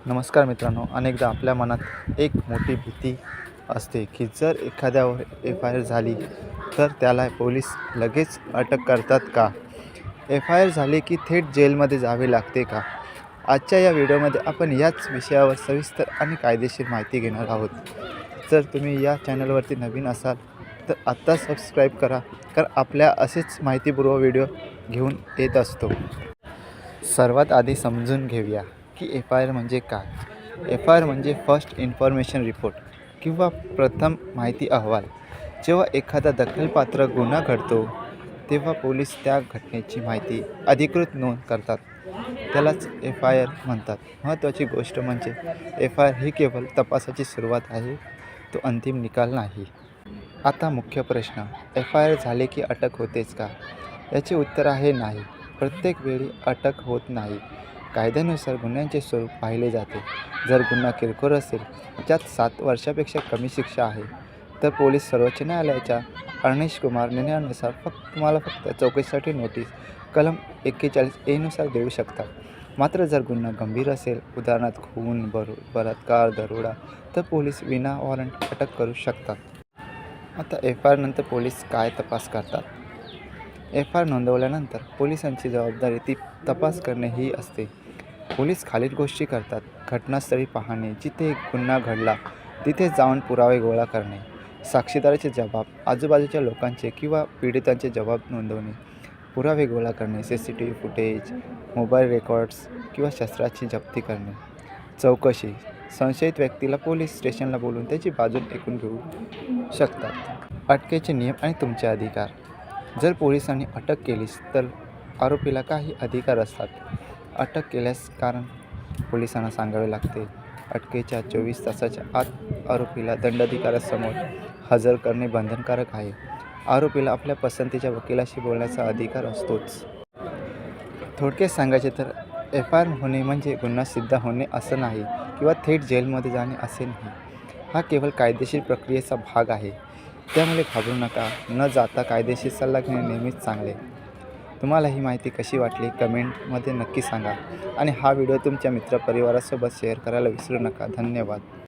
नमस्कार मित्रांनो, अनेकदा आपल्या मनात एक मोठी भीती असते की जर एखाद्यावर एफ-आय-आर झाली तर त्याला पोलीस लगेच अटक करतात का? एफ-आय-आर झाली की थेट जेलमध्ये जावे लागते का? आजच्या या व्हिडिओमध्ये आपण याच विषयावर सविस्तर आणि कायदेशीर माहिती घेणार आहोत. जर तुम्ही या चॅनलवरती नवीन असाल तर आत्ता सबस्क्राईब करा, कारण आपल्या असेच माहितीपूर्व व्हिडिओ घेऊन येत असतो. सर्वात आधी समजून घेऊया की एफ-आय-आर म्हणजे काय. एफ-आय-आर म्हणजे फर्स्ट इन्फॉर्मेशन रिपोर्ट किंवा प्रथम माहिती अहवाल. जेव्हा एखादा दखलपात्र गुन्हा घडतो तेव्हा पोलीस त्या घटनेची माहिती अधिकृत नोंद करतात, त्यालाच एफ-आय-आर म्हणतात. महत्त्वाची गोष्ट म्हणजे एफ-आय-आर ही केवळ तपासाची सुरुवात आहे, तो अंतिम निकाल नाही. आता मुख्य प्रश्न, एफ-आय-आर झाले की अटक होतेच का? याचे उत्तर आहे नाही. प्रत्येक वेळी अटक होत नाही. कायद्यानुसार गुन्ह्याचे स्वरूप पाहिले जाते. जर गुन्हा किरकोळ असेल, ज्यात 7 वर्षापेक्षा कमी शिक्षा आहे, तर पोलीस सर्वोच्च न्यायालयाच्या अनिश कुमार निर्णयानुसार तुम्हाला फक्त चौकशीसाठी नोटीस कलम 41A नुसार देऊ शकतात. मात्र जर गुन्हा गंभीर असेल, उदाहरणार्थ खून, बलात्कार, दरोडा, तर पोलीस विना वॉरंट अटक करू शकतात. आता एफ-आय-आर नंतर पोलीस काय तपास करतात? एफ-आय-आर नोंदवल्यानंतर पोलिसांची जबाबदारी ती तपास करणे ही असते. पोलीस खालील गोष्टी करतात: घटनास्थळी पाहणे, जिथे गुन्हा घडला तिथे जाऊन पुरावे गोळा करणे, साक्षीदाराचे जबाब, आजूबाजूच्या लोकांचे किंवा पीडितांचे जबाब नोंदवणे, पुरावे गोळा करणे, CCTV फुटेज, मोबाईल रेकॉर्ड्स किंवा शस्त्राची जप्ती करणे, चौकशी, संशयित व्यक्तीला पोलीस स्टेशनला बोलून त्याची बाजू ऐकून घेऊ शकतात. अटकेचे नियम आणि तुमचे अधिकार. जर पोलिसांनी अटक केलीस तर आरोपीला काही अधिकार असतात. अटक केल्यास कारण पोलिसांना सांगावे लागते. अटकेच्या 24 तासाच्या आत आरोपीला दंडाधिकाऱ्यासमोर हजर करणे बंधनकारक आहे. आरोपीला आपल्या पसंतीच्या वकिलाशी बोलण्याचा अधिकार असतोच. थोडक्यात सांगायचे तर एफ-आय-आर होणे म्हणजे गुन्हा सिद्ध होणे असं नाही किंवा थेट जेलमध्ये जाणे असे नाही. हा केवळ कायदेशीर प्रक्रियेचा भाग आहे. त्यामुळे घाबरू नका. न जाता कायदेशीर सल्ला घेणे नेहमीच चांगले. तुम्हाला ही माहिती कशी वाटली कमेंटमध्ये नक्की सांगा आणि हा व्हिडिओ तुमच्या मित्रपरिवारासोबत शेअर करायला विसरू नका. धन्यवाद.